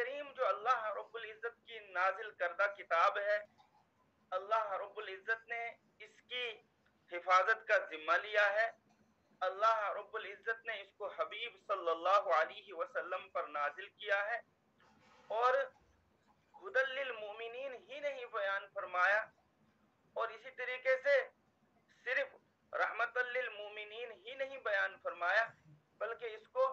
کریم جو اللہ رب العزت کی نازل کردہ کتاب ہے، اللہ رب العزت نے اس کی حفاظت کا ذمہ لیا ہے. اللہ رب العزت نے اس کو حبیب صلی اللہ علیہ وسلم پر نازل کیا ہے، اور ہدی للمؤمنین ہی نہیں بیان فرمایا، اور اسی طریقے سے صرف رحمت للمؤمنین ہی نہیں بیان فرمایا، بلکہ اس کو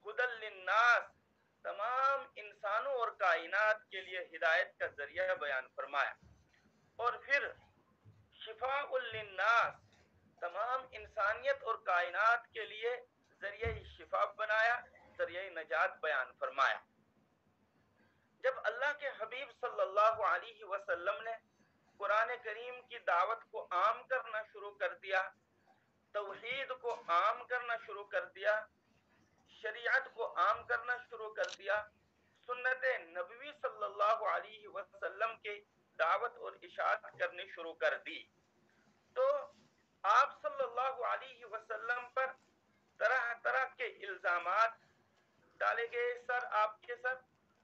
ہدی للناس، تمام انسانوں اور کائنات کے لیے ہدایت کا ذریعہ بیان فرمایا، اور پھر شفاء للناس، تمام انسانیت اور کائنات کے لیے ذریعہ شفا بنایا، ذریعہ نجات بیان فرمایا. جب اللہ کے حبیب صلی اللہ علیہ وسلم نے قرآن کریم کی دعوت کو عام کرنا شروع کر دیا، توحید کو عام کرنا شروع کر دیا، شریعت کو عام کرنا شروع کر دیا، سنت نبوی صلی اللہ علیہ وسلم کی دعوت اور اشاعت کرنی شروع کر دی، تو آپ صلی اللہ علیہ وسلم پر طرح طرح کے الزامات ڈالے گئے آپ کے سر،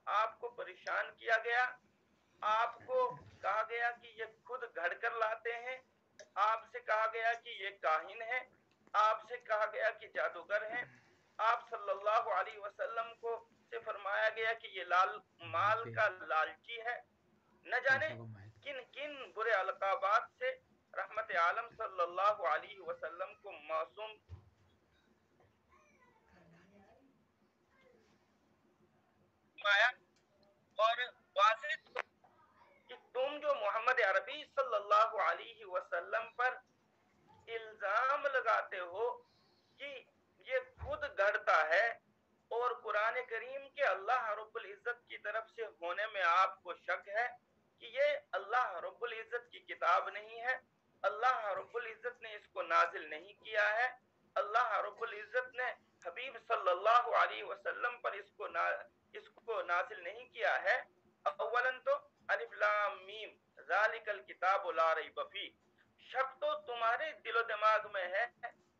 آپ کو پریشان کیا گیا، آپ کو کہا گیا کہ یہ خود گھڑ کر لاتے ہیں، آپ سے کہا گیا کہ یہ کاہن ہے، آپ سے کہا گیا کہ جادوگر ہیں، آپ صلی اللہ علیہ وسلم کو سے فرمایا گیا کہ یہ مال کا لالچی ہے. نہ جانے کن کن برے القابات سے رحمت عالم صلی اللہ علیہ وسلم کو معصوم آیا، اور واضح کہ تم جو محمد عربی صلی اللہ علیہ وسلم پر الزام لگاتے ہو کہ یہ خود گھڑتا ہے، اور قرآن کریم کے اللہ رب العزت کی طرف سے ہونے میں آپ کو شک ہے کہ یہ اللہ رب العزت کی کتاب نہیں ہے، اللہ رب العزت نے اس کو نازل نہیں کیا ہے، اللہ رب العزت نے حبیب صلی اللہ علیہ وسلم پر اس کو نازل نہیں کیا ہے. اولاً تو الف لام میم ذالک الکتاب لا ریب فیہ، شک تو تمہارے دل و دماغ میں ہے،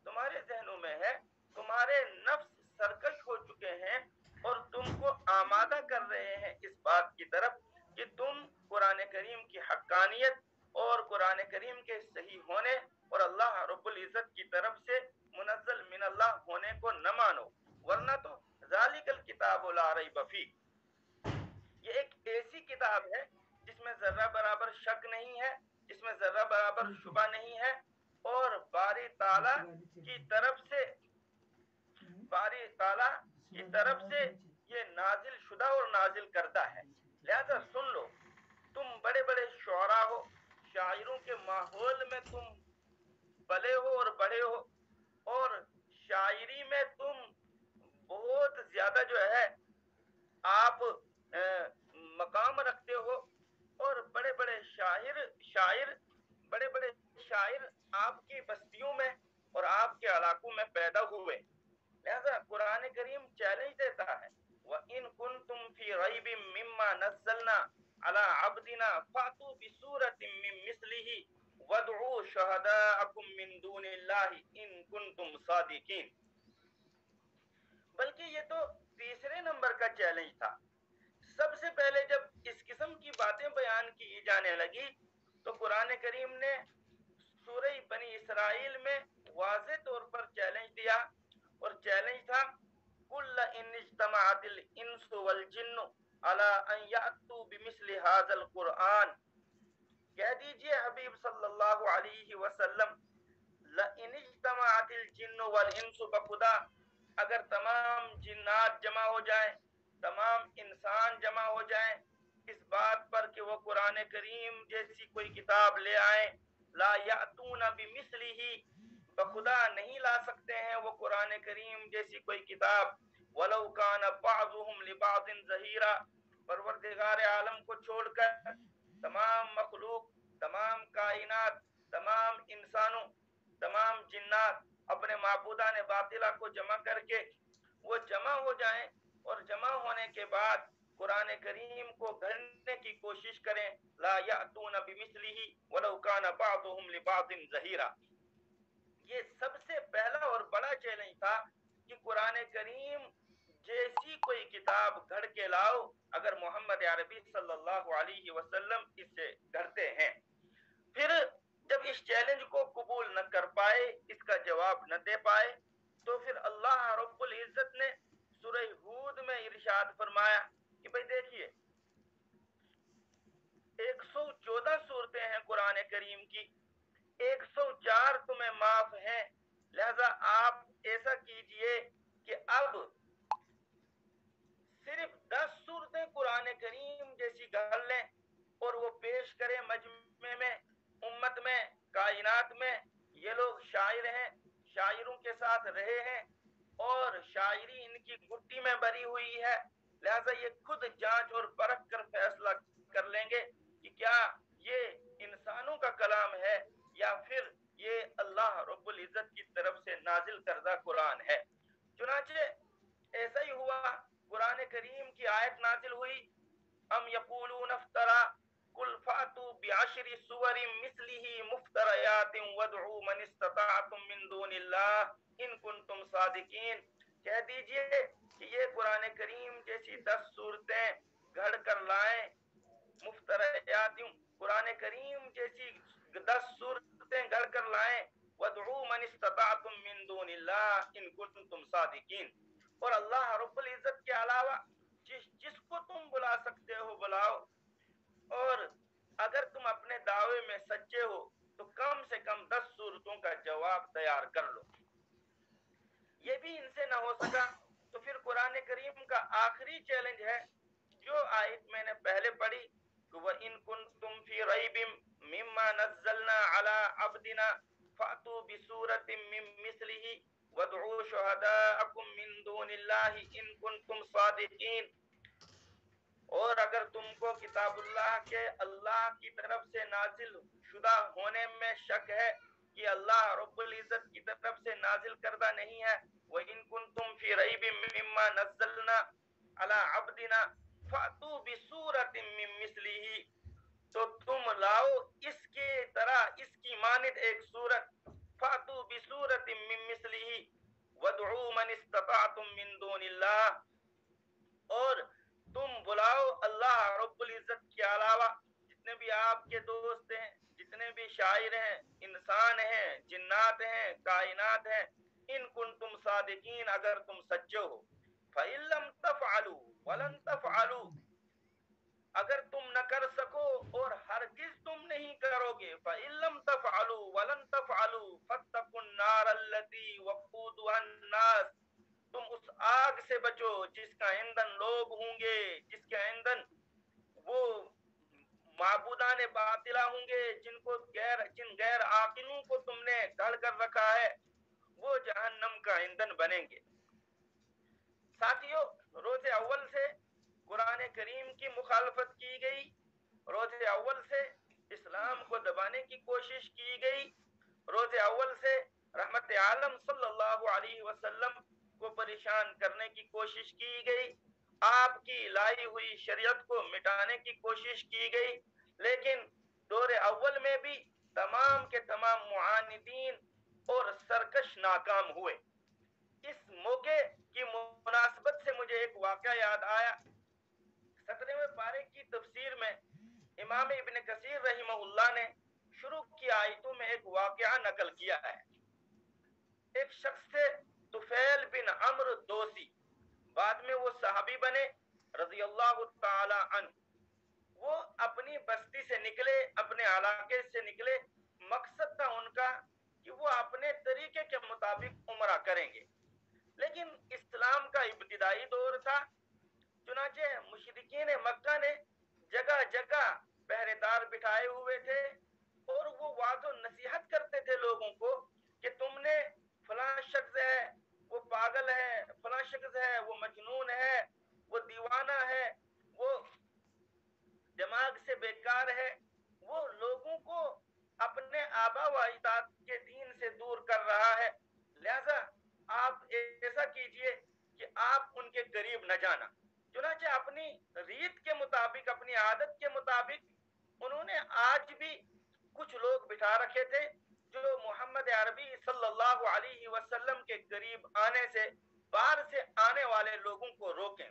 تمہارے ذہنوں میں ہے، تمہارے نفس سرکش ہو چکے ہیں اور تم کو آمادہ کر رہے ہیں اس بات کی طرف کہ تم قرآن کریم کی حقانیت اور قرآن کریم کے صحیح ہونے اور اللہ رب العزت کی طرف سے منزل من اللہ ہونے کو نہ مانو، ورنہ تو ذالک الکتاب لا ریب فیہ، یہ ایک ایسی کتاب ہے جس میں ذرہ برابر شک نہیں ہے، جس میں ذرہ برابر شبہ نہیں ہے، اور باری تعالیٰ کی طرف سے یہ نازل شدہ اور نازل کردہ ہے. لہذا سن لو، تم بڑے بڑے شعراء ہو، شاعروں کے ماحول میں تم پلے ہو اور بڑے ہو، اور شاعری میں تم بہت زیادہ جو ہے آپ مقام رکھتے ہو، اور بڑے بڑے شاعر آپ کی بستیوں میں اور آپ کے علاقوں میں پیدا ہوئے. لہذا قرآن کریم چیلنج دیتا ہے، وَإِن كُنتُمْ فِي رَيْبٍ مِّمَّا نَزَّلْنَا عَلَىٰ عَبْدِنَا فَأْتُوا بِسُورَةٍ مِّن مِّثْلِهِ وَادْعُوا شُهَدَاءَكُم مِّن دُونِ اللَّهِ إِن كُنتُمْ صَادِقِينَ. بلکہ یہ تو تیسرے نمبر کا چیلنج تھا. سب سے پہلے جب اس قسم کی باتیں بیان کی جانے لگی تو قرآن کریم نے سورہ بنی اسرائیل میں واضح طور پر چیلنج دیا، اور چیلنج تھا قُلْ إِنِ اجْتَمَعَتِ الْإِنسُ وَالْجِنُّ عَلَىٰ أَن يَأْتُوا بِمِثْلِ هَٰذَا الْقُرْآنِ، کہہ دیجئے حبیب صلی اللہ علیہ وسلم، لَإِنِ اجْتَمَعَتِ الْجِنُّ وَالْإِنسُ، بخدا اگر تمام جنات جمع ہو جائیں، تمام انسان جمع ہو جائیں اس بات پر کہ وہ قرآن کریم جیسی کوئی کتاب لے آئیں، لا یأتون بمثلہ، بخدا نہیں لا سکتے ہیں وہ قرآن کریم جیسی کوئی کتاب، ولو کان بعضهم لبعض ظہیرا، پروردگار عالم کو چھوڑ کر تمام مخلوق، تمام کائنات، تمام انسانوں، تمام جنات اپنے معبودان باطلہ کو جمع کر کے وہ جمع ہو جائیں، اور جمع ہونے کے بعد قرآن کریم کو گھڑنے کی کوشش کریں، لا یأتون بمثلہ ولو کان بعضهم لبعض ظہیرا. یہ سب سے پہلا اور بڑا چیلنج تھا کہ قرآن کریم جیسی کوئی کتاب کتاب گھڑ کے لاؤ اگر محمد عربی صلی اللہ علیہ وسلم اس سے ڈرتے ہیں. پھر جب اس چیلنج کو قبول نہ کر پائے, اس کا جواب نہ دے پائے, تو پھر اللہ رب العزت نے سورہ ہود میں ارشاد فرمایا کہ بھئی دیکھیے 114 صورتیں ہیں قرآن کریم کی, 104 تمہیں معاف ہیں, لہذا آپ ایسا کیجئے کہ اب صرف 10 صورتیں قرآن کریم جیسی گھڑ لیں اور وہ پیش کریں مجمع میں, امت میں, کائنات میں. یہ لوگ شاعر ہیں, شاعروں کے ساتھ رہے ہیں اور شاعری ان کی گٹی میں بری ہوئی ہے, لہذا یہ خود جانچ اور پرکھ کر فیصلہ کر لیں گے کہ کیا یہ انسانوں کا کلام ہے یا پھر یہ اللہ رب العزت کی طرف سے نازل کردہ قرآن ہے. چنانچہ ایسا ہی ہوا, قرآن کریم کی آیت نازل ہوئی, ام یقولون افترا قل فاتوا بعشر سور مثلہ مفتریات وادعوا من استطعتم من دون اللہ ان کنتم صادقین. کہہ دیجئے کہ یہ قرآن کریم جیسی 10 صورتیں گھڑ کر لائیں, مفتریات قرآن کریم جیسی 10 صورتیں گھڑ کر لائیں, وادعوا من استطعتم من دون اللہ ان کنتم صادقین. اور اللہ رب العزت کے علاوہ جس کو تم بلا سکتے ہو بلاؤ, اور اگر تم اپنے دعوے میں سچے ہو تو کم سے کم 10 صورتوں کا جواب تیار کر لو. یہ بھی ان سے نہ ہو سکا تو پھر قرآن کریم کا آخری چیلنج ہے جو آیت میں نے پہلے پڑھی, وَإِن كُنتُمْ فِي رَيْبٍ مِّمَّا نَزَّلْنَا عَلَىٰ عَبْدِنَا فَأْتُوا بِسُورَةٍ مِّن مِّثْلِهِ وَادْعُوا شُهَدَاءَكُم مِّن دُونِ اللَّهِ إِن كُنتُمْ صَادِقِينَ. اور اگر تم کو کتاب اللہ کے اللہ کی طرف سے نازل شدہ ہونے میں شک ہے کہ اللہ رب العزت کی طرف سے نازل کردہ نہیں ہے, وَإِن كُنتُمْ فِي رَيْبٍ مِّمَّا نَزَّلْنَا عَلَىٰ عَبْدِنَا فَأْتُوا بِسُورَةٍ مِّن مِّثْلِهِ, تو تم لاؤ اس کی طرح, اس کی مانند ایک سورت, فَأْتُوا بِسُورَةٍ مِّن مِّثْلِهِ وَادْعُوا مَنِ اسْتَطَعْتُم مِّن دُونِ اللَّهِ, اور تم بلاؤ اللہ رب العزت کے علاوہ جتنے بھی آپ کے دوست ہیں, جتنے بھی شاعر ہیں, انسان ہیں, جنات ہیں, کائنات ہیں, ان کنتم صادقین, اگر تم سچے ہو. فَإِن لَّمْ تَفْعَلُوا وَلَن تَفْعَلُوا, اگر تم نہ کر سکو اور ہرگز تم نہیں کرو گے, فَإِن لَّمْ تَفْعَلُوا وَلَن تَفْعَلُوا فَاتَّقُوا النَّارَ الَّتِي وَقُودُهَا النَّاسُ, تم اس آگ سے بچو جس کا ایندھن لوگ ہوں گے, جس کا ایندھن وہ معبودان باطلہ ہوں گے جن غیر عاقلوں کو تم نے گھڑ کر رکھا ہے, وہ جہنم کا ایندھن بنیں گے. ساتھیو, روز اول سے قرآن کریم کی مخالفت کی گئی, روز اول سے اسلام کو دبانے کی کوشش کی گئی, روز اول سے رحمت عالم صلی اللہ علیہ وسلم کو پریشان کرنے کی کوشش کی گئی, آپ کی لائی ہوئی شریعت کو مٹانے کی کوشش کی گئی. لیکن دور اول میں بھی تمام کے تمام معاندین اور سرکش ناکام ہوئے. اس موقع کی مناسبت سے مجھے ایک واقعہ یاد آیا. 17ویں پارے کی تفسیر میں امام ابن کثیر رحمہ اللہ نے شروع کی آیتوں میں ایک واقعہ نقل کیا ہے. ایک شخص تھے طفیل بن عمرو دوسی, بعد میں وہ صحابی بنے رضی اللہ تعالی عنہ. وہ اپنی بستی سے نکلے, اپنے علاقے سے نکلے, مقصد تھا ان کا کہ وہ اپنے طریقے کے مطابق عمرہ کریں گے, لیکن اسلام کا ابتدائی دور تھا. چنانچہ مشرکین مکہ نے جگہ جگہ پہرے دار بٹھائے ہوئے تھے اور وہ وعظ و نصیحت کرتے تھے لوگوں کو کہ تم نے فلاں شخص ہے وہ پاگل ہے, فلاں شخص ہے وہ مجنون ہے, وہ دیوانہ ہے, وہ دماغ سے بیکار ہے, وہ لوگوں کو اپنے آبا و اجداد کے دین سے دور کر رہا ہے, لہذا آپ ایسا کیجئے کہ آپ ان کے قریب نہ جانا. چنانچہ اپنی ریت کے مطابق, اپنی عادت کے مطابق انہوں نے آج بھی کچھ لوگ بٹھا رکھے تھے جو محمد عربی صلی اللہ علیہ وسلم کے قریب آنے سے, باہر سے آنے والے لوگوں کو روکیں.